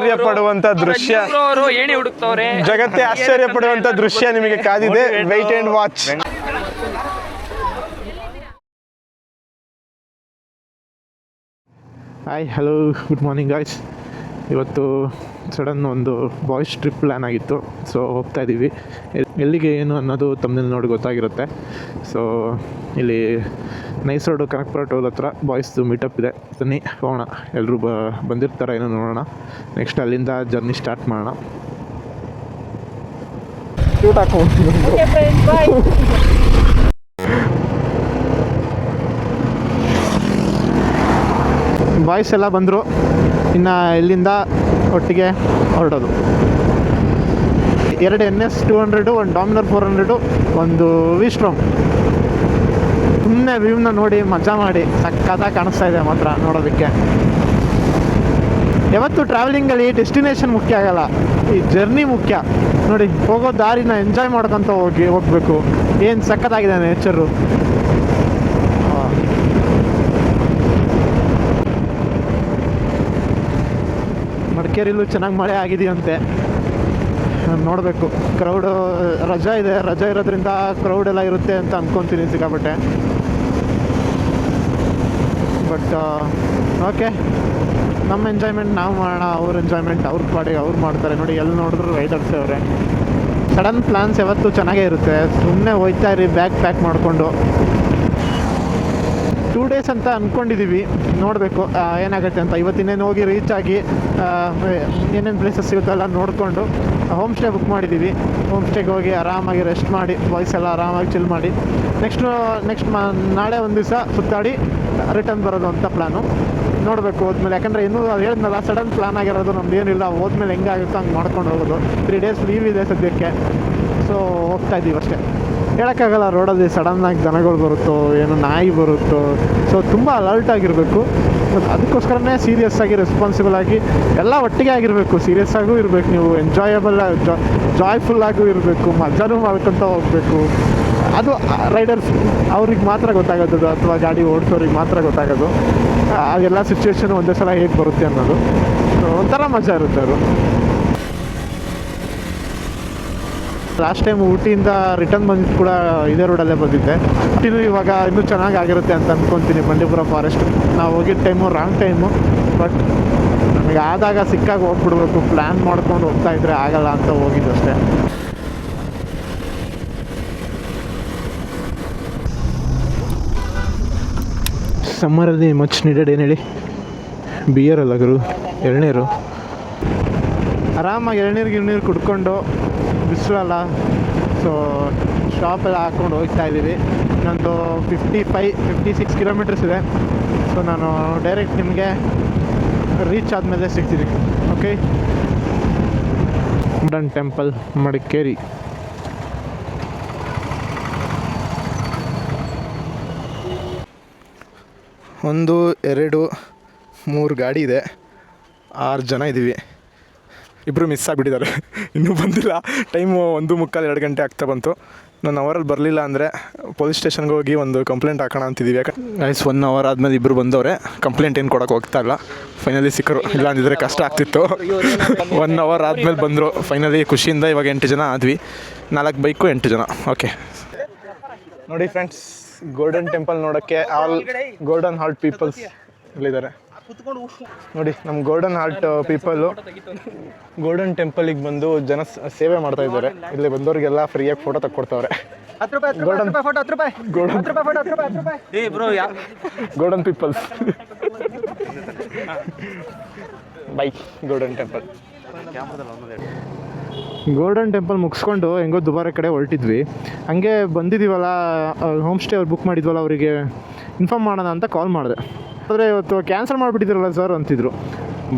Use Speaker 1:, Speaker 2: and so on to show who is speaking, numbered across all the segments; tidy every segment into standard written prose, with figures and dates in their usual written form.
Speaker 1: ಆಶ್ಚರ್ಯ ಪಡುವಂತ ದೃಶ್ಯ, ಜಗತ್ತೇ ಆಶ್ಚರ್ಯ ಪಡುವಂತ ದೃಶ್ಯ ನಿಮಗೆ ಕಾದಿದೆ. Wait and watch. Hi, hello, good morning guys. ಇವತ್ತು ಸಡನ್ ಒಂದು ಬಾಯ್ಸ್ ಟ್ರಿಪ್ ಪ್ಲ್ಯಾನ್ ಆಗಿತ್ತು. ಸೊ ಹೋಗ್ತಾ ಇದ್ದೀವಿ. ಎಲ್ಲಿಗೆ ಏನು ಅನ್ನೋದು ತಮ್ಮಲ್ಲಿ ನೋಡಿ ಗೊತ್ತಾಗಿರುತ್ತೆ. ಸೊ ಇಲ್ಲಿ ನೈಸ್ ರೋಡು ಕನಕಪುರ ಟೋಲ್ ಹತ್ರ ಬಾಯ್ಸ್ದು ಮೀಟಪ್ ಇದೆ. ಬನ್ನಿ ಹೋಗೋಣ. ಎಲ್ಲರೂ ಬಂದಿರ್ತಾರೆ ಏನೋ ನೋಡೋಣ. ನೆಕ್ಸ್ಟ್ ಅಲ್ಲಿಂದ ಜರ್ನಿ ಸ್ಟಾರ್ಟ್ ಮಾಡೋಣ. ಕ್ಯೂಟ್ ಬಾಯ್ಸ್ ಎಲ್ಲ ಬಂದರು. ಇನ್ನು ಇಲ್ಲಿಂದ ಒಟ್ಟಿಗೆ ಹೊರಡೋದು. 2 NS 200, ಒಂದು ಡಾಮಿನರ್ 400, ಒಂದು ವಿಸ್ಟ್ರೋಮ್. ಸುಮ್ಮನೆ ವ್ಯೂನ ನೋಡಿ ಮಜಾ ಮಾಡಿ. ಸಕ್ಕತ್ತಾಗಿ ಕಾಣಿಸ್ತಾ ಇದೆ ಮಾತ್ರ ನೋಡೋದಕ್ಕೆ. ಯಾವತ್ತು ಟ್ರಾವೆಲಿಂಗಲ್ಲಿ ಡೆಸ್ಟಿನೇಷನ್ ಮುಖ್ಯ ಆಗಲ್ಲ, ಈ ಜರ್ನಿ ಮುಖ್ಯ. ನೋಡಿ, ಹೋಗೋ ದಾರಿನ ಎಂಜಾಯ್ ಮಾಡ್ಕೊತ ಹೋಗಬೇಕು. ಏನು ಸಕ್ಕತ್ತಾಗಿದೆ ನೇಚರು. ಮಡಿಕೇರಿಲೂ ಚೆನ್ನಾಗಿ ಮಳೆ ಆಗಿದೆಯಂತೆ, ನೋಡಬೇಕು. ಕ್ರೌಡು ರಜಾ ಇದೆ, ರಜಾ ಇರೋದ್ರಿಂದ ಕ್ರೌಡ್ ಎಲ್ಲ ಇರುತ್ತೆ ಅಂತ ಅಂದ್ಕೊತೀನಿ ಸಿಕ್ಕಾಪಟ್ಟೆ. ಬಟ್ ಓಕೆ, ನಮ್ಮ ಎಂಜಾಯ್ಮೆಂಟ್ ನಾವು ಮಾಡೋಣ, ಅವ್ರ ಎಂಜಾಯ್ಮೆಂಟ್ ಅವ್ರ ಪಾಡಿಗೆ ಅವ್ರು ಮಾಡ್ತಾರೆ. ನೋಡಿ, ಎಲ್ಲಿ ನೋಡಿದ್ರು ರೈಡರ್ಸ್ ಅವರೇ. ಸಡನ್ ಪ್ಲ್ಯಾನ್ಸ್ ಯಾವತ್ತೂ ಚೆನ್ನಾಗೇ ಇರುತ್ತೆ. ಸುಮ್ಮನೆ ಹೋಯ್ತಾ ಇರಿ ಬ್ಯಾಗ್ ಪ್ಯಾಕ್ ಮಾಡಿಕೊಂಡು. 2 days ಅಂತ ಅಂದ್ಕೊಂಡಿದ್ದೀವಿ, ನೋಡಬೇಕು ಏನಾಗುತ್ತೆ ಅಂತ. ಇವತ್ತಿನ್ನೇನು ಹೋಗಿ ರೀಚ್ ಆಗಿ ಏನೇನು ಪ್ಲೇಸಸ್ ಸಿಗುತ್ತಲ್ಲ ನೋಡಿಕೊಂಡು ಹೋಮ್ ಸ್ಟೇ ಬುಕ್ ಮಾಡಿದ್ದೀವಿ. ಹೋಮ್ ಸ್ಟೇಗೆ ಹೋಗಿ ಆರಾಮಾಗಿ ರೆಸ್ಟ್ ಮಾಡಿ, ಬಾಯ್ಸ್ ಎಲ್ಲ ಆರಾಮಾಗಿ ಚಿಲ್ ಮಾಡಿ ನೆಕ್ಸ್ಟ್ ನಾಳೆ ಒಂದು ದಿವಸ ಸುತ್ತಾಡಿ ರಿಟರ್ನ್ ಬರೋದು ಅಂತ ಪ್ಲ್ಯಾನು. ನೋಡಬೇಕು ಹೋದ್ಮೇಲೆ. ಯಾಕಂದರೆ ಇನ್ನೂ ಹೇಳಿದ್ನಲ್ಲ, ಸಡನ್ ಪ್ಲ್ಯಾನ್ ಆಗಿರೋದು. ನಮ್ದು ಏನಿಲ್ಲ, ಹೋದ್ಮೇಲೆ ಹೆಂಗಾಗುತ್ತೋ ಹಂಗೆ ಮಾಡ್ಕೊಂಡು ಹೋಗೋದು. 3 days ಲೀವ್ ಇದೆ ಸದ್ಯಕ್ಕೆ. ಸೊ ಹೋಗ್ತಾ ಇದ್ದೀವಿ ಅಷ್ಟೇ. ಹೇಳೋಕ್ಕಾಗಲ್ಲ, ರೋಡಲ್ಲಿ ಸಡನ್ನಾಗಿ ಜನಗಳು ಬರುತ್ತೋ ಏನೋ, ನಾಯಿ ಬರುತ್ತೋ. ಸೊ ತುಂಬ ಅಲರ್ಟ್ ಆಗಿರಬೇಕು. ಅದಕ್ಕೋಸ್ಕರನೇ ಸೀರಿಯಸ್ ಆಗಿ, ರೆಸ್ಪಾನ್ಸಿಬಲ್ ಆಗಿ ಎಲ್ಲ ಒಟ್ಟಿಗೆ ಆಗಿರಬೇಕು. ಸೀರಿಯಸ್ ಆಗೂ ಇರಬೇಕು ನೀವು, ಎಂಜಾಯಬಲ್ ಜಾಯ್ಫುಲ್ಲಾಗೂ ಇರಬೇಕು, ಮಜಾನೂ ಮಾಡ್ಕೊತ ಹೋಗಬೇಕು. ಅದು ರೈಡರ್ಸ್ ಅವ್ರಿಗೆ ಮಾತ್ರ ಗೊತ್ತಾಗೋದು, ಅಥವಾ ಗಾಡಿ ಓಡಿಸೋರಿಗೆ ಮಾತ್ರ ಗೊತ್ತಾಗೋದು. ಆಗೆಲ್ಲ ಸಿಚುವೇಶನ್ ಒಂದೇ ಸಲ ಹೇಗೆ ಬರುತ್ತೆ ಅನ್ನೋದು. ಸೊ ಒಂಥರ ಮಜಾ ಇರುತ್ತೆ ಅವರು. ಲಾಸ್ಟ್ ಟೈಮ್ ಊಟಿಯಿಂದ ರಿಟರ್ನ್ ಬಂದಿದ್ದು ಕೂಡ ಇದೇ ರೋಡಲ್ಲೇ ಬಂದಿದ್ದೆ. ಇವಾಗ ಇನ್ನೂ ಚೆನ್ನಾಗಿ ಆಗಿರುತ್ತೆ ಅಂತ ಅಂದ್ಕೊತೀನಿ. ಬಂಡೀಪುರ ಫಾರೆಸ್ಟ್ ನಾವು ಹೋಗಿದ್ದ ಟೈಮು ರಾಂಗ್ ಟೈಮು. ಬಟ್ ನಮಗೆ ಆದಾಗ ಸಿಕ್ಕಾಗಿ ಹೋಗ್ಬಿಡ್ಬೇಕು. ಪ್ಲ್ಯಾನ್ ಮಾಡ್ಕೊಂಡು ಹೋಗ್ತಾ ಇದ್ರೆ ಆಗಲ್ಲ ಅಂತ ಹೋಗಿದ್ದು ಅಷ್ಟೇ. ಸಮ್ಮರಲ್ಲಿ ಮಚ್ ನೀಡೆಡ್ ಏನು ಹೇಳಿ, ಬಿಯರ್ ಅಲ್ಲ ಗುರು, ಎಳ್ನೀರು. ಆರಾಮಾಗಿ ಎಳ್ನೀರು ಕುಡ್ಕೊಂಡು ಬಿಸಿಲಲ್ಲ. ಸೊ ಸ್ಟಾಪೆಲ್ಲ ಹಾಕ್ಕೊಂಡು ಹೋಗ್ತಾ ಇದ್ದೀವಿ. ನಂದು 56 ಕಿಲೋಮೀಟರ್ಸ್ ಇದೆ. ಸೊ ನಾನು ಡೈರೆಕ್ಟ್ ನಿಮಗೆ ರೀಚ್ ಆದಮೇಲೆ ಸಿಗ್ತೀನಿ. ಓಕೆ. Golden temple, Madikeri. ಒಂದು 2 3 ಗಾಡಿ ಇದೆ, 6 ಜನ ಇದ್ದೀವಿ. ಇಬ್ಬರು ಮಿಸ್ ಆಗಿಬಿಟ್ಟಿದ್ದಾರೆ, ಇನ್ನೂ ಬಂದಿಲ್ಲ. ಟೈಮು 1:45-2 ಗಂಟೆ ಆಗ್ತಾ ಬಂತು. ನಾನು ಅವರಲ್ಲಿ ಬರಲಿಲ್ಲ ಅಂದರೆ ಪೊಲೀಸ್ ಸ್ಟೇಷನ್ಗೆ ಹೋಗಿ ಒಂದು ಕಂಪ್ಲೇಂಟ್ ಹಾಕೋಣ ಅಂತಿದ್ದೀವಿ. ಯಾಕಂದ್ರೆ 1 hour ಆದಮೇಲೆ ಇಬ್ಬರು ಬಂದವ್ರೆ. ಕಂಪ್ಲೇಂಟ್ ಏನು ಕೊಡೋಕೆ ಹೋಗ್ತಾ ಇಲ್ಲ. ಫೈನಲಿ ಸಿಕ್ಕರು, ಇಲ್ಲ ಅಂದಿದ್ರೆ ಕಷ್ಟ ಆಗ್ತಿತ್ತು. 1 hour ಆದಮೇಲೆ ಬಂದರು. ಫೈನಲಿ ಖುಷಿಯಿಂದ ಇವಾಗ 8 ಜನ ಆದ್ವಿ. 4 ಬೈಕು 8 ಜನ. ಓಕೆ ನೋಡಿ ಫ್ರೆಂಡ್ಸ್, ಗೋಲ್ಡನ್ ಟೆಂಪಲ್ ನೋಡೋಕ್ಕೆ ಆಲ್ ಗೋಲ್ಡನ್ ಹಾರ್ಟ್ ಪೀಪಲ್ಸ್ ಇಲ್ಲಿದ್ದಾರೆ ನೋಡಿ. ನಮ್ಮ ಗೋಲ್ಡನ್ ಹಾರ್ಟ್ ಪೀಪಲ್ಲು ಗೋಲ್ಡನ್ ಟೆಂಪಲಿಗೆ ಬಂದು ಜನ ಸೇವೆ ಮಾಡ್ತಾ ಇದ್ದಾರೆ. ಇಲ್ಲಿ ಬಂದವರಿಗೆಲ್ಲ ಫ್ರೀಯಾಗಿ ಫೋಟೋ ತಕ್ಕೊಡ್ತಾವ್ರೆ. Golden peoples by golden temple. Golden temple ಮುಗಿಸ್ಕೊಂಡು ಹೆಂಗೋ ದುಬಾರೆ ಕಡೆ ಹೊರಟಿದ್ವಿ. ಹಂಗೆ ಬಂದಿದ್ದೀವಲ್ಲ, ಹೋಮ್ ಸ್ಟೇ ಅವ್ರು ಬುಕ್ ಮಾಡಿದ್ವಲ್ಲ, ಅವರಿಗೆ ಇನ್ಫಾರ್ಮ್ ಮಾಡೋಣ ಅಂತ ಕಾಲ್ ಮಾಡಿದೆ. ಆದರೆ ಇವತ್ತು ಕ್ಯಾನ್ಸಲ್ ಮಾಡಿಬಿಟ್ಟಿದ್ರಲ್ಲ ಸರ್ ಅಂತಿದ್ರು.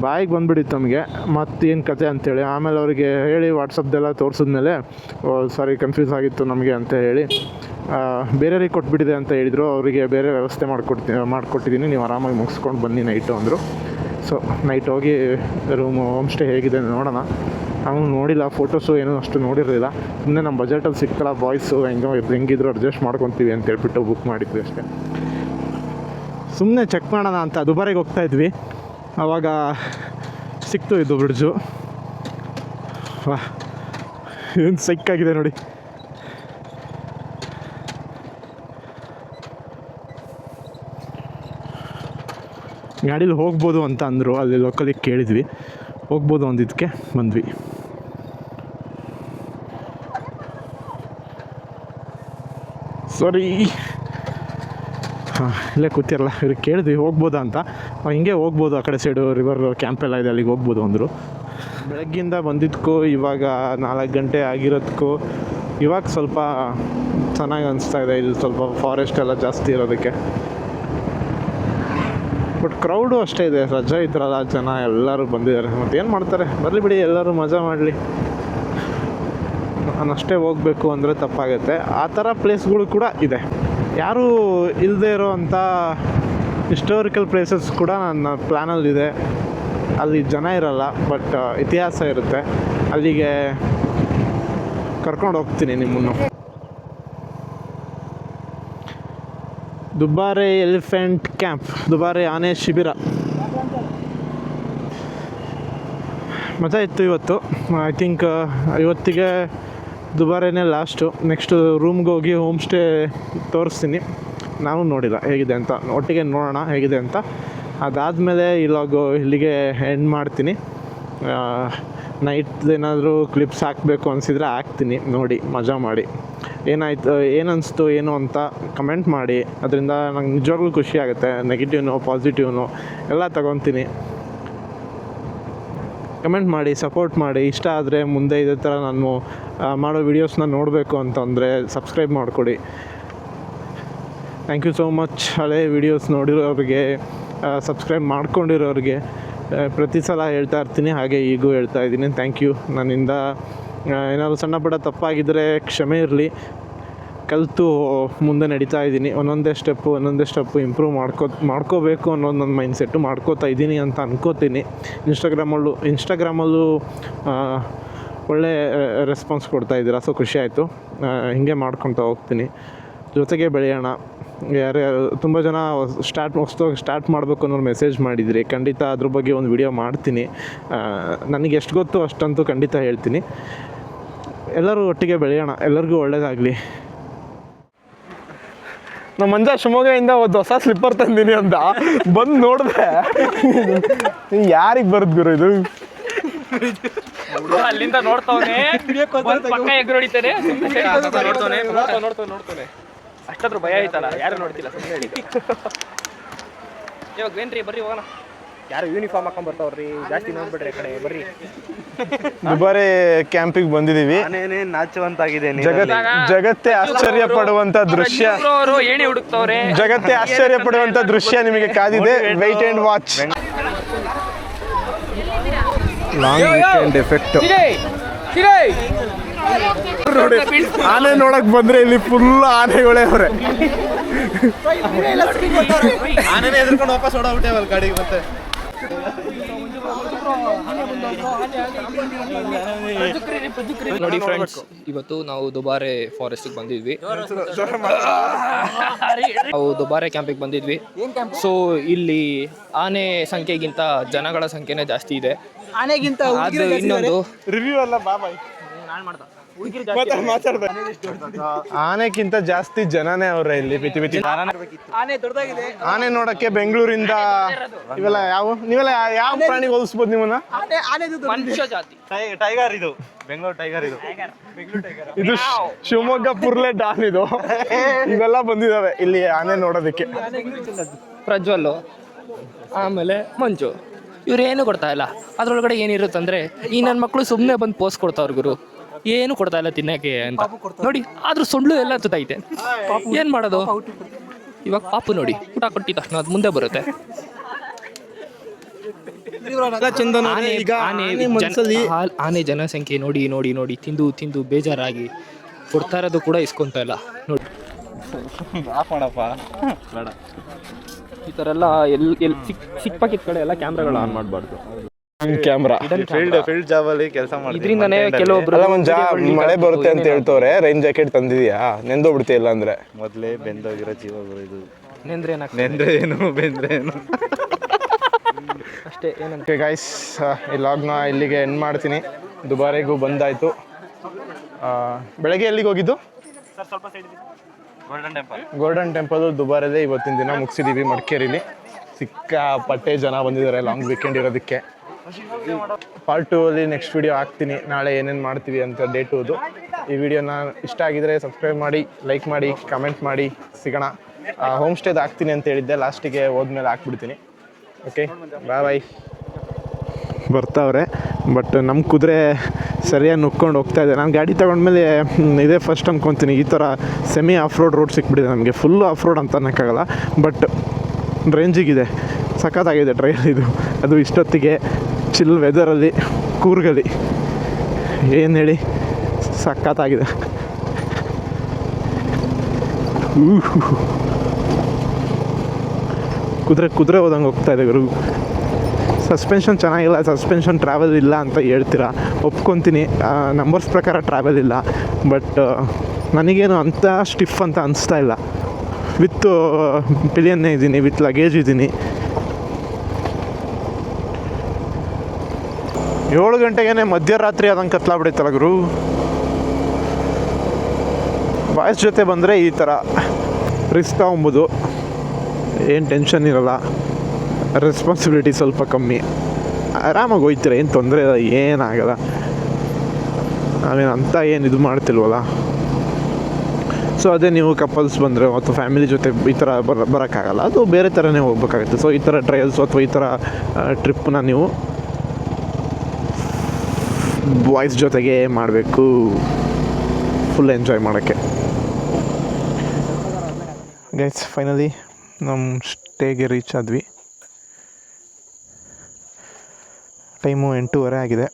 Speaker 1: ಬಾಯಿಗೆ ಬಂದುಬಿಟ್ಟಿತ್ತು ನಮಗೆ, ಮತ್ತೇನು ಕತೆ ಅಂಥೇಳಿ. ಆಮೇಲೆ ಅವರಿಗೆ ಹೇಳಿ ವಾಟ್ಸಪ್ದೆಲ್ಲ ತೋರಿಸಿದ್ಮೇಲೆ, ಸಾರಿ ಕನ್ಫ್ಯೂಸ್ ಆಗಿತ್ತು ನಮಗೆ ಅಂತ ಹೇಳಿ ಬೇರೆಯವ್ರಿಗೆ ಕೊಟ್ಬಿಟ್ಟಿದೆ ಅಂತ ಹೇಳಿದರು. ಅವರಿಗೆ ಬೇರೆ ವ್ಯವಸ್ಥೆ ಮಾಡಿಕೊಟ್ಟಿದ್ದೀನಿ, ನೀವು ಆರಾಮಾಗಿ ಮುಗಿಸ್ಕೊಂಡು ಬನ್ನಿ ನೈಟು ಅಂದರು. ಸೊ ನೈಟ್ ಹೋಗಿ ಹೋಮ್ ಸ್ಟೇ ಹೇಗಿದೆ ನೋಡೋಣ. ನಾವು ನೋಡಿಲ್ಲ, ಫೋಟೋಸು ಏನೂ ಅಷ್ಟು ನೋಡಿರಲಿಲ್ಲ. ಸುಮ್ಮನೆ ನಮ್ಮ ಬಜೆಟಲ್ಲಿ ಸಿಕ್ಕಲ್ಲ, ಬಾಯ್ಸು ಹೆಂಗಿದ್ರು ಅಡ್ಜಸ್ಟ್ ಮಾಡ್ಕೊತೀವಿ ಅಂತ ಹೇಳ್ಬಿಟ್ಟು ಬುಕ್ ಮಾಡಿದ್ವಿ ಅಷ್ಟೇ. ಸುಮ್ಮನೆ ಚೆಕ್ ಮಾಡೋಣ ಅಂತ ದುಬಾರಿಗೆ ಹೋಗ್ತಾಯಿದ್ವಿ. ಆವಾಗ ಸಿಕ್ತು ಇದು ಬ್ರಿಡ್ಜು. ವಾ, ಏನು ಸೈಕಾಗಿದೆ ನೋಡಿ. ಗಾಡೀಲಿ ಹೋಗ್ಬೋದು ಅಂತ ಅಂದರು, ಅಲ್ಲಿ ಲೋಕಲಿಗೆ ಕೇಳಿದ್ವಿ, ಹೋಗ್ಬೋದು ಅಂದಿದ್ದಕ್ಕೆ ಬಂದ್ವಿ. ಸಾರಿ, ಹಾಂ ಇಲ್ಲೇ ಕೂತಿರಲ್ಲ, ಇವ್ರಿಗೆ ಕೇಳಿದ್ವಿ ಹೋಗ್ಬೋದಾ ಅಂತ. ಹಿಂಗೆ ಹೋಗ್ಬೋದು, ಆ ಕಡೆ ಸೈಡು ರಿವರ್ ಕ್ಯಾಂಪೆಲ್ಲ ಇದೆ, ಅಲ್ಲಿಗೆ ಹೋಗ್ಬೋದು ಅಂದರು. ಬೆಳಗ್ಗಿಂದ ಬಂದಿದ್ದಕ್ಕೂ ಇವಾಗ 4 ಗಂಟೆ ಆಗಿರೋದಕ್ಕೂ ಇವಾಗ ಸ್ವಲ್ಪ ಚೆನ್ನಾಗಿ ಅನಿಸ್ತಾ ಇದೆ. ಇಲ್ಲಿ ಸ್ವಲ್ಪ ಫಾರೆಸ್ಟ್ ಎಲ್ಲ ಜಾಸ್ತಿ ಇರೋದಕ್ಕೆ. ಬಟ್ ಕ್ರೌಡು ಅಷ್ಟೇ ಇದೆ, ರಜೆ ಇದ್ರಲ್ಲ, ಜನ ಎಲ್ಲರೂ ಬಂದಿದ್ದಾರೆ. ಮತ್ತು ಏನು ಮಾಡ್ತಾರೆ, ಬರಲಿ ಬಿಡಿ, ಎಲ್ಲರೂ ಮಜಾ ಮಾಡಲಿ. ನಾನಷ್ಟೇ ಹೋಗಬೇಕು ಅಂದರೆ ತಪ್ಪಾಗುತ್ತೆ. ಆ ಥರ ಪ್ಲೇಸ್ಗಳು ಕೂಡ ಇದೆ. ಯಾರೂ ಇಲ್ಲದೆ ಇರೋ ಅಂಥ ಹಿಸ್ಟೋರಿಕಲ್ ಪ್ಲೇಸಸ್ ಕೂಡ ನನ್ನ ಪ್ಲ್ಯಾನಲ್ಲಿದೆ. ಅಲ್ಲಿ ಜನ ಇರಲ್ಲ, ಬಟ್ ಇತಿಹಾಸ ಇರುತ್ತೆ. ಅಲ್ಲಿಗೆ ಕರ್ಕೊಂಡು ಹೋಗ್ತೀನಿ ನಿಮ್ಮನ್ನು. ದುಬಾರೆ ಎಲಿಫೆಂಟ್ ಕ್ಯಾಂಪ್, ದುಬಾರೆ ಆನೆ ಶಿಬಿರ. ಮಜಾ ಇತ್ತು ಇವತ್ತು. ಐ ಥಿಂಕ್ ಇವತ್ತಿಗೆ ದುಬಾರೆನೇ ಲಾಸ್ಟು. ನೆಕ್ಸ್ಟು ರೂಮ್ಗೆ ಹೋಗಿ ಹೋಮ್ ಸ್ಟೇ ತೋರಿಸ್ತೀನಿ. ನಾನು ನೋಡಿಲ್ಲ ಹೇಗಿದೆ ಅಂತ, ಒಟ್ಟಿಗೆ ನೋಡೋಣ ಹೇಗಿದೆ ಅಂತ. ಅದಾದಮೇಲೆ ಇಲ್ಲಿಗೆ ಎಂಡ್ ಮಾಡ್ತೀನಿ. ನೈಟ್ ಏನಾದರೂ ಕ್ಲಿಪ್ಸ್ ಹಾಕಬೇಕು ಅನಿಸಿದರೆ ಹಾಕ್ತೀನಿ, ನೋಡಿ ಮಜಾ ಮಾಡಿ. ಏನಾಯಿತು, ಏನು ಅನಿಸ್ತು ಏನು ಅಂತ ಕಮೆಂಟ್ ಮಾಡಿ. ಅದರಿಂದ ನಂಗೆ ನಿಜವಾಗ್ಲೂ ಖುಷಿ ಆಗುತ್ತೆ. ನೆಗೆಟಿವ್ನೋ ಪಾಸಿಟಿವ್ನೋ ಎಲ್ಲ ತಗೊತೀನಿ. ಕಮೆಂಟ್ ಮಾಡಿ, ಸಪೋರ್ಟ್ ಮಾಡಿ. ಇಷ್ಟ ಆದರೆ ಮುಂದೆ ಇದೇ ಥರ ನಾನು ಮಾಡೋ ವೀಡಿಯೋಸ್ನ ನೋಡಬೇಕು ಅಂತಂದರೆ ಸಬ್ಸ್ಕ್ರೈಬ್ ಮಾಡಿಕೊಡಿ. Thank you so much. ಹಳೆ ವೀಡಿಯೋಸ್ ನೋಡಿರೋರಿಗೆ, ಸಬ್ಸ್ಕ್ರೈಬ್ ಮಾಡ್ಕೊಂಡಿರೋರಿಗೆ ಪ್ರತಿ ಸಲ ಹೇಳ್ತಾ ಇರ್ತೀನಿ, ಹಾಗೆ ಈಗೂ ಹೇಳ್ತಾ ಇದ್ದೀನಿ. Thank you. ನನ್ನಿಂದ ಏನಾದರೂ ಸಣ್ಣ ಪುಟ್ಟ ತಪ್ಪಾಗಿದ್ದರೆ ಕ್ಷಮೆ ಇರಲಿ. ಕಲಿತು ಮುಂದೆ ನಡೀತಾ ಇದ್ದೀನಿ. ಒಂದೊಂದೇ ಸ್ಟೆಪ್ಪು ಇಂಪ್ರೂವ್ ಮಾಡ್ಕೋಬೇಕು ಅನ್ನೋದು ನನ್ನ ಮೈಂಡ್ಸೆಟ್ಟು. ಮಾಡ್ಕೋತಾ ಇದ್ದೀನಿ ಅಂತ ಅನ್ಕೋತೀನಿ. ಇನ್ಸ್ಟಾಗ್ರಾಮಲ್ಲೂ ಒಳ್ಳೆ ರೆಸ್ಪಾನ್ಸ್ ಕೊಡ್ತಾಯಿದ್ದೀರಾ, ಸೊ ಖುಷಿ ಆಯಿತು. ಹೀಗೆ ಮಾಡ್ಕೊತಾ ಹೋಗ್ತೀನಿ, ಜೊತೆಗೆ ಬೆಳೆಯೋಣ. ಯಾರ್ಯಾರು ತುಂಬ ಜನ ಸ್ಟಾರ್ಟ್ ಮಾಡಬೇಕು ಅನ್ನೋರು ಮೆಸೇಜ್ ಮಾಡಿದಿರಿ. ಖಂಡಿತ ಅದ್ರ ಬಗ್ಗೆ ಒಂದು ವಿಡಿಯೋ ಮಾಡ್ತೀನಿ. ನನಗೆ ಎಷ್ಟು ಗೊತ್ತು ಅಷ್ಟಂತೂ ಖಂಡಿತ ಹೇಳ್ತೀನಿ. ಎಲ್ಲರೂ ಒಟ್ಟಿಗೆ ಬೆಳೆಯೋಣ, ಎಲ್ಲರಿಗೂ ಒಳ್ಳೆಯದಾಗಲಿ. ನಮ್ಮ ಮಂಜ ಶಿವಮೊಗ್ಗದಿಂದ ಒಂದು ಹೊಸ ಸ್ಲಿಪ್ಪರ್ ತಂದೀನಿ ಅಂತ ಬಂದು ನೋಡಿದೆ. ಯಾರಿಗೆ ಬರೋದು ಗುರು ಇದು?
Speaker 2: ಅಲ್ಲಿಂದ ನೋಡ್ತಾವನೆ, ಪಕ್ಕ ಎಗ್ರು ಹೊಡಿತಾನೆ, ನೋಡ್ತಾನೆ. ಅಷ್ಟಾದ್ರೂ ಭಯ ಆಯ್ತಲ್ಲ, ಯಾರು ನೋಡ್ತಿಲ್ಲ, ಸುಮ್ಮನೆ ಹೇಳಿ. ಇವಾಗ ಏನ್ರಿ, ಬರ್ರಿ ಹೋಗೋಣ. ಯಾರು ಯೂನಿಫಾರ್ಮ್ ಹಾಕೊಂಡ್ ಬರ್ತಾವ್ರಿ, ಜಾಸ್ತಿ ನೋಡ್ಬಿಡ್ರಿ ಕಡೆ, ಬರ್ರಿ.
Speaker 1: ದುಬಾರೆ ಕ್ಯಾಂಪಿಗೆ ಬಂದಿದ್ದೀವಿ.
Speaker 3: ನಾಚುವಂತಾಗಿದೆ.
Speaker 1: ಜಗತ್ತೇ ಆಶ್ಚರ್ಯ ಪಡುವಂತ ದೃಶ್ಯ,
Speaker 2: ಏಣಿ ಹುಡುಕ್ತವ್ರೆ.
Speaker 1: ಜಗತ್ತೇ ಆಶ್ಚರ್ಯ ಪಡುವಂತ ದೃಶ್ಯ ನಿಮಗೆ ಕಾದಿದೆ. Wait and watch. Long weekend effect ನೋಡಿ. ಆನೆ ನೋಡಕ್ ಬಂದ್ರೆ ಇಲ್ಲಿ ಫುಲ್ ಆನೆಗಳೇ ಅವ್ರೆ.
Speaker 3: ಆನೆನೇ ಎದ್ಕೊಂಡು ವಾಪಸ್ ಓಡಾಬಿಟ್ಟೇವಲ್ಲ ಗಾಡಿಗೆ. ಮತ್ತೆ
Speaker 2: ನೋಡಿ ಫ್ರೆಂಡ್ಸ್, ಇವತ್ತು ನಾವು ದುಬಾರೆ ಫಾರೆಸ್ಟಿಗೆ ಬಂದಿದ್ವಿ. ನಾವು ದುಬಾರೆ ಕ್ಯಾಂಪಿಗೆ ಬಂದಿದ್ವಿ. ಸೊ ಇಲ್ಲಿ ಆನೆ ಸಂಖ್ಯೆಗಿಂತ ಜನಗಳ ಸಂಖ್ಯೆನೇ ಜಾಸ್ತಿ ಇದೆ. ಅದು ಇನ್ನೊಂದು
Speaker 1: ರಿವ್ಯೂ ಅಲ್ಲ ಬಾಬಾಯ್, ಆನೆಕ್ಕಿಂತ ಜಾಸ್ತಿ ಜನನೇ ಅವ್ರೆ ಇಲ್ಲಿ. ಬಿತಿ ಆನೆ ನೋಡಕ್ಕೆ ಬೆಂಗಳೂರಿಂದ ಇವೆಲ್ಲ ನೀವೆಲ್ಲ ಯಾವ ಪ್ರಾಣಿಗೆ ಹೋಲಿಸ್ಬೋದು ನಿಮ್ಮನ್ನ?
Speaker 2: ಮನುಷ್ಯ ಜಾತಿ.
Speaker 3: ಟೈಗರ್ ಇದು, ಬೆಂಗಳೂರು ಟೈಗರ್ ಇದು.
Speaker 1: ಇದು ಶಿವಮೊಗ್ಗ ಪುರ್ಲೆ ಡಾನ್ ಇದು. ಇವೆಲ್ಲ ಬಂದಿದಾವೆ ಇಲ್ಲಿ ಆನೆ ನೋಡೋದಕ್ಕೆ.
Speaker 2: ಪ್ರಜ್ವಲ್ಲು, ಆಮೇಲೆ ಮಂಜು, ಇವ್ರೇನು ಕೊಡ್ತಾ ಇಲ್ಲ. ಅದ್ರೊಳಗಡೆ ಏನಿರುತ್ತಂದ್ರೆ, ಈ ನನ್ನ ಮಕ್ಕಳು ಸುಮ್ಮನೆ ಬಂದು ಪೋಸ್ ಕೊಡ್ತಾವ್ರ ಗುರು, ಏನು ಕೊಡ್ತಾ ಇಲ್ಲ ತಿನ್ನಕ್ಕೆ ಅಂತ ನೋಡಿ. ಆದ್ರೂ ಸೊಳ್ಳು ಎಲ್ಲ ತುತ್ತೈತೆ, ಏನ್ ಮಾಡೋದು? ಇವಾಗ ಪಾಪು ನೋಡಿ, ಊಟ ಕೊಟ್ಟಿದ ತಕ್ಷಣ ಅದು ಮುಂದೆ ಬರುತ್ತೆ. ಆನೆ ಜನಸಂಖ್ಯೆ ನೋಡಿ ನೋಡಿ ನೋಡಿ ತಿಂದು ತಿಂದು ಬೇಜಾರಾಗಿ ಕೊಡ್ತಾ ಇರೋದು ಕೂಡ ಇಸ್ಕೊಂತ ಇಲ್ಲ ನೋಡಿ. ಈ ಥರ ಎಲ್ಲ ಸಿಕ್ಕ ಪಾಕಿತ್ ಕಡೆ ಎಲ್ಲ ಕ್ಯಾಮ್ರಾಗಳು ಆನ್ ಮಾಡಬಾರ್ದು.
Speaker 1: ಕ್ಯಾಮ್ರಾ
Speaker 3: ಫೀಲ್ಡ್ ಜಾಬ್ ಅಲ್ಲಿ ಕೆಲಸ ಮಾಡ್ತೀನಿ.
Speaker 2: ಇದರಿಂದನೇ ಕೆಲವೊಬ್ರು
Speaker 1: ಮಳೆ ಬರುತ್ತೆ ಅಂತ ಹೇಳ್ತವ್ರೆ. Rain jacket ತಂದಿದ್ಯಾ? ನೆಂದೋಗ್ಬಿಡ್ತೀಯಲ್ಲ ಅಂದ್ರೆ.
Speaker 3: ಮೊದಲೇ ಬೆಂದೋಗಿರೋ ಜೀವಗಳು ಇದು.
Speaker 2: ನೆಂದ್ರೆ
Speaker 3: ಏನು ಬೆಂದ್ರೆ ಏನು
Speaker 2: ಅಷ್ಟೇ. ಏನಂತ
Speaker 4: ಓಕೆ ಗೈಸ್, ಈ ಲಾಗ್ನ ಇಲ್ಲಿಗೆ ಎಂಡ್ ಮಾಡ್ತೀನಿ. ದುಬಾರೆಗೂ ಬಂದಾಯಿತು. ಬೆಳಗ್ಗೆ ಎಲ್ಲಿಗೆ ಹೋಗಿದ್ದು? ಗೋಲ್ಡನ್ ಟೆಂಪಲ್ ದುಬಾರಲ್ಲೇ ಇವತ್ತಿನ ದಿನ ಮುಗಿಸಿದ್ದೀವಿ. ಮಡಿಕೇರಿಲಿ ಸಿಕ್ಕಾಪಟ್ಟೆ ಜನ ಬಂದಿದ್ದಾರೆ ಲಾಂಗ್ ವೀಕೆಂಡ್ ಇರೋದಕ್ಕೆ. ಪಾರ್ಟ್ 2 ಅಲ್ಲಿ ನೆಕ್ಸ್ಟ್ ವಿಡಿಯೋ ಹಾಕ್ತೀನಿ. ನಾಳೆ ಏನೇನು ಮಾಡ್ತೀವಿ ಅಂತ ಡೇ 2ದು. ಈ ವಿಡಿಯೋನ ಇಷ್ಟ ಆಗಿದರೆ ಸಬ್ಸ್ಕ್ರೈಬ್ ಮಾಡಿ, ಲೈಕ್ ಮಾಡಿ, ಕಮೆಂಟ್ ಮಾಡಿ. ಸಿಗೋಣ. ಹೋಮ್ ಸ್ಟೇದು ಹಾಕ್ತೀನಿ ಅಂತ ಹೇಳಿದ್ದೆ, ಲಾಸ್ಟಿಗೆ ಹೋದ್ಮೇಲೆ ಹಾಕ್ಬಿಡ್ತೀನಿ. Okay, bye.
Speaker 1: ಬರ್ತಾವ್ರೆ, ಬಟ್ ನಮ್ಮ ಕುದುರೆ ಸರಿಯಾಗಿ ನುಕ್ಕೊಂಡು ಹೋಗ್ತಾ ಇದೆ. ನಾನು ಗಾಡಿ ತೊಗೊಂಡ್ಮೇಲೆ ಇದೇ ಫಸ್ಟ್ ಅನ್ಕೊತೀನಿ ಈ ಥರ ಸೆಮಿ ಆಫ್ ರೋಡ್ ಸಿಕ್ಬಿಟ್ಟಿದೆ ನಮಗೆ. ಫುಲ್ಲು ಆಫ್ ರೋಡ್ ಅಂತ ಅನ್ನೋಕ್ಕಾಗಲ್ಲ, ಬಟ್ ರೇಂಜಿಗಿದೆ. ಸಖತ್ತಾಗಿದೆ ಟ್ರೈಲ್ ಇದು. ಅದು ಇಷ್ಟೊತ್ತಿಗೆ ಚಿಲ್ ವೆದರಲ್ಲಿ ಕೂರ್ಗಲ್ಲಿ ಏನು ಹೇಳಿ ಸಖತ್ತಾಗಿದೆ. ಕುದುರೆ ಹೋದಂಗೆ ಹೋಗ್ತಾ ಇದೆ ಗುರು. ಸಸ್ಪೆನ್ಷನ್ ಚೆನ್ನಾಗಿಲ್ಲ, ಸಸ್ಪೆನ್ಷನ್ ಟ್ರಾವೆಲ್ ಇಲ್ಲ ಅಂತ ಹೇಳ್ತೀರಾ, ಒಪ್ಕೊತೀನಿ. ನಂಬರ್ಸ್ ಪ್ರಕಾರ ಟ್ರಾವೆಲ್ ಇಲ್ಲ, ಬಟ್ ನನಗೇನು ಅಂಥ ಸ್ಟಿಫ್ ಅಂತ ಅನಿಸ್ತಾ ಇಲ್ಲ. ವಿತ್ ಪಿಲಿಯನ್ನೇ ಇದ್ದೀನಿ, ವಿತ್ ಲಗೇಜ್ ಇದ್ದೀನಿ. 7 ಗಂಟೆಗೇ ಮಧ್ಯರಾತ್ರಿ ಆದಂಗೆ ಕತ್ಲಾಗ್ಬಿಡೈತಲ್ಲ ಗುರು. ಬಾಯ್ಸ್ ಜೊತೆ ಬಂದರೆ ಈ ಥರ ರಿಸ್ಕ್ ತೊಗೊಬೋದು, ಏನು ಟೆನ್ಷನ್ ಇರೋಲ್ಲ, ರೆಸ್ಪಾನ್ಸಿಬಿಲಿಟಿ ಸ್ವಲ್ಪ ಕಮ್ಮಿ, ಆರಾಮಾಗಿ ಹೋಯ್ತೀರ, ಏನು ತೊಂದರೆ ಇಲ್ಲ, ಏನಾಗಲ್ಲ. ನಾವೇನು ಅಂತ ಏನು ಇದು ಮಾಡ್ತಿಲ್ವಲ್ಲ. ಸೊ ಅದೇ ನೀವು ಕಪಲ್ಸ್ ಬಂದರೆ ಅಥವಾ ಫ್ಯಾಮಿಲಿ ಜೊತೆ ಈ ಥರ ಬರೋಕ್ಕಾಗಲ್ಲ, ಅದು ಬೇರೆ ಥರನೇ ಹೋಗ್ಬೇಕಾಗುತ್ತೆ. ಸೊ ಈ ಥರ ಟ್ರಯಲ್ಸು ಅಥವಾ ಈ ಥರ ಟ್ರಿಪ್ಪನ್ನ ನೀವು ಬಾಯ್ಸ್ ಜೊತೆಗೆ ಮಾಡಬೇಕು, ಫುಲ್ ಎಂಜಾಯ್ ಮಾಡೋಕ್ಕೆ. ಗೈಸ್, ಫೈನಲಿ ನಮ್ಮ ಸ್ಟೇಗೆ ರೀಚ್ ಆದ್ವಿ. ಟೈಮು 8:30 ಆಗಿದೆ.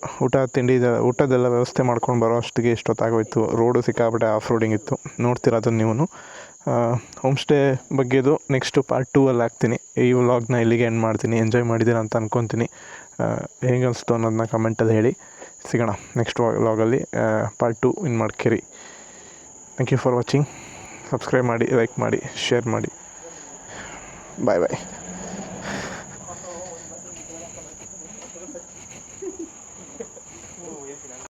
Speaker 1: ಊಟದೆಲ್ಲ ವ್ಯವಸ್ಥೆ ಮಾಡ್ಕೊಂಡು ಬರೋ ಅಷ್ಟಿಗೆ ಇಷ್ಟೊತ್ತಾಗೋಯ್ತು. ರೋಡು ಸಿಕ್ಕಾಪಟ್ಟೆ ಆಫ್ ರೋಡಿಂಗ್ ಇತ್ತು, ನೋಡ್ತೀರ ಅದನ್ನು ನೀವು. ಹೋಮ್ ಸ್ಟೇ ಬಗ್ಗೆದು ನೆಕ್ಸ್ಟು ಪಾರ್ಟ್ 2 ಅಲ್ಲಿ ಹಾಕ್ತೀನಿ. ಈ ವ್ಲಾಗ್ನ ಇಲ್ಲಿಗೆ ಎಂಡ್ ಮಾಡ್ತೀನಿ. ಎಂಜಾಯ್ ಮಾಡಿದ್ದೀರ ಅಂತ ಅಂದ್ಕೊತೀನಿ. ಹೇಗೆ ಅನಿಸ್ತು ಅನ್ನೋದನ್ನ ಕಮೆಂಟಲ್ಲಿ ಹೇಳಿ. ಸಿಗೋಣ ನೆಕ್ಸ್ಟ್ ವ್ಲಾಗಲ್ಲಿ, part 2 in Madikeri. Thank you for watching. Subscribe ಮಾಡಿ, ಲೈಕ್ ಮಾಡಿ, ಶೇರ್ ಮಾಡಿ. ಬಾಯ್ ಬಾಯ್.